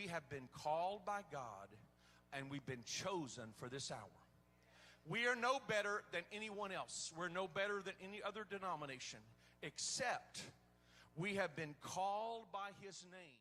have been called by God and we've been chosen for this hour. We are no better than anyone else. We're no better than any other denomination, except we have been called by His name.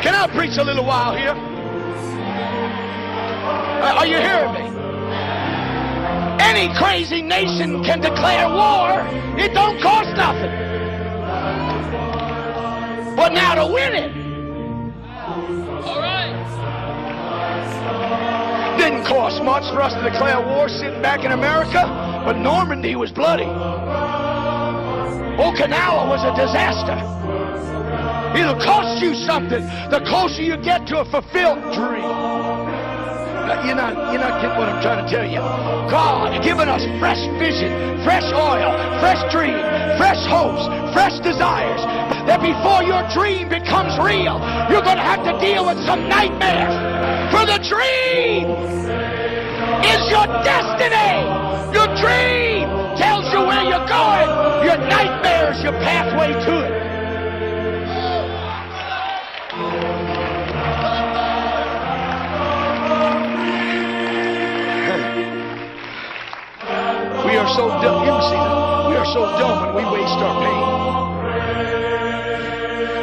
Can I preach a little while here? Are you hearing me? Any crazy nation can declare war. It don't cost nothing. But now to win it, all right, didn't cost much for us to declare war sitting back in America, but Normandy was bloody. Okinawa was a disaster. It'll cost you something the closer you get to a fulfilled dream. You're not getting what I'm trying to tell you. God given us fresh vision, fresh oil, fresh dream, fresh hopes, fresh desires. That before your dream becomes real, you're going to have to deal with some nightmares. For the dream is your destiny. Your dream tells you where you're going. Your nightmare is your pathway to it. We are so dumb. You see that? We are so dumb when we waste our pain.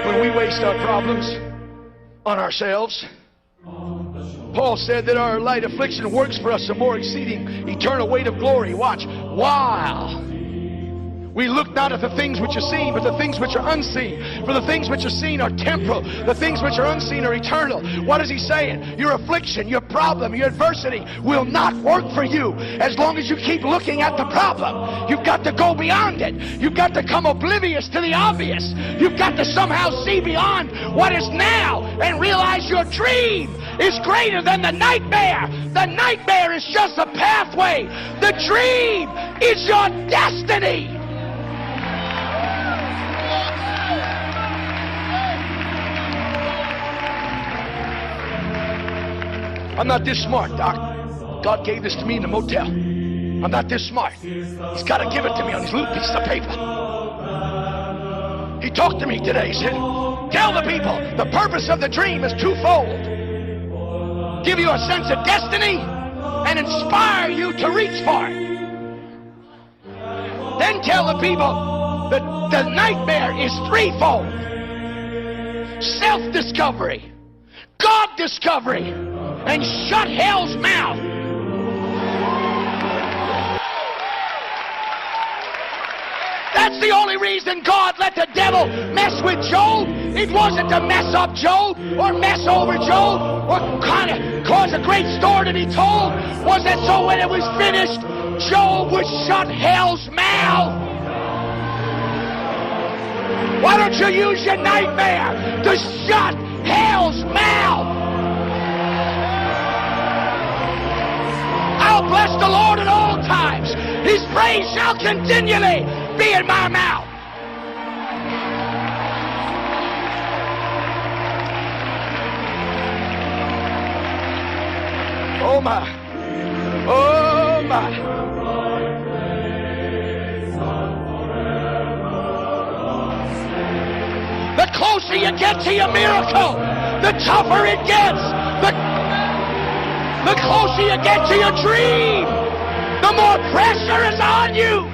When we waste our problems on ourselves. Paul said that our light affliction works for us a more exceeding eternal weight of glory. Watch. While we look not at the things which are seen, but the things which are unseen. For the things which are seen are temporal. The things which are unseen are eternal. What is he saying? Your affliction, your problem, your adversity will not work for you as long as you keep looking at the problem. You've got to go beyond it. You've got to come oblivious to the obvious. You've got to somehow see beyond what is now and realize your dream is greater than the nightmare. The nightmare is just a pathway. The dream is your destiny. I'm not this smart, Doc. God gave this to me in the motel. I'm not this smart. He's got to give it to me on this little piece of paper. He talked to me today. He said, tell the people the purpose of the dream is twofold. Give you a sense of destiny and inspire you to reach for it. Then tell the people that the nightmare is threefold. Self-discovery, God-discovery, and shut hell's mouth. That's the only reason God let the devil mess with Job. It wasn't to mess up Job or mess over Job or kind of cause a great story that he told. Was that so when it was finished, Job would shut hell's mouth? Why don't you use your nightmare to shut hell's mouth? I'll bless the Lord at all times. His praise shall continually be in my mouth. Oh my. Oh my. The closer you get to your miracle, the tougher it gets. The closer you get to your dream, the more pressure is on you.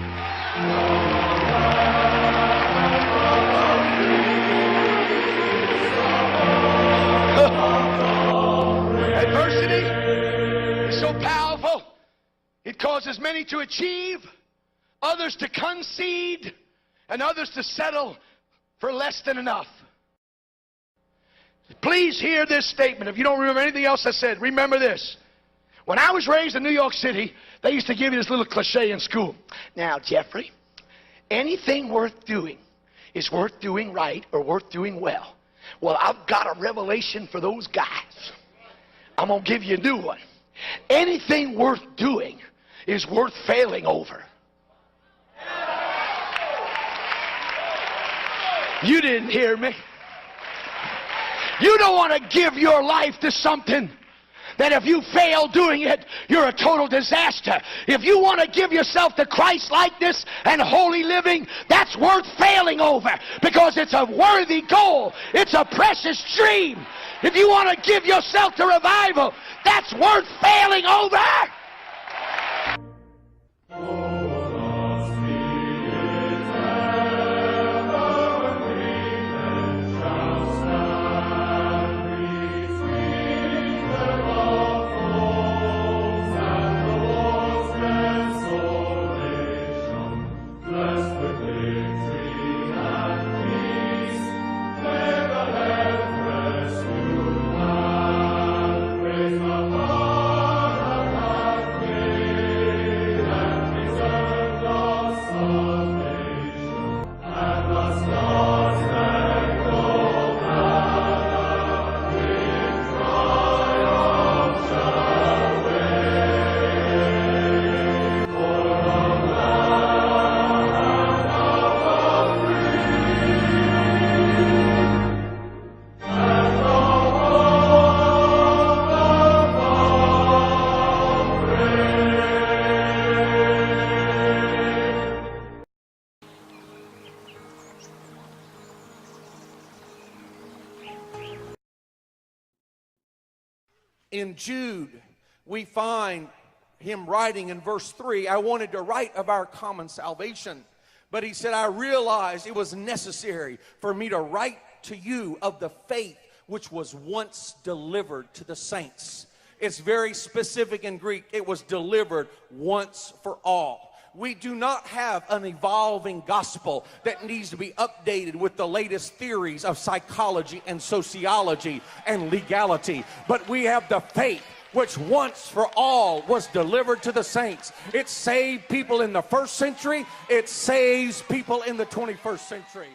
causes many to achieve, others to concede, and others to settle for less than enough. Please hear this statement. If you don't remember anything else I said, remember this. When I was raised in New York City, they used to give you this little cliche in school. Now, Jeffrey, anything worth doing is worth doing right or worth doing well. Well, I've got a revelation for those guys. I'm going to give you a new one. Anything worth doing is worth failing over. You didn't hear me. You don't want to give your life to something that if you fail doing it, you're a total disaster. If you want to give yourself to Christ-likeness and holy living, that's worth failing over because it's a worthy goal. It's a precious dream. If you want to give yourself to revival, that's worth failing over. In Jude, we find him writing in verse 3, I wanted to write of our common salvation, but he said, I realized it was necessary for me to write to you of the faith which was once delivered to the saints. It's very specific in Greek. It was delivered once for all. We do not have an evolving gospel that needs to be updated with the latest theories of psychology and sociology and legality. But we have the faith which once for all was delivered to the saints. It saved people in the first century. It saves people in the 21st century.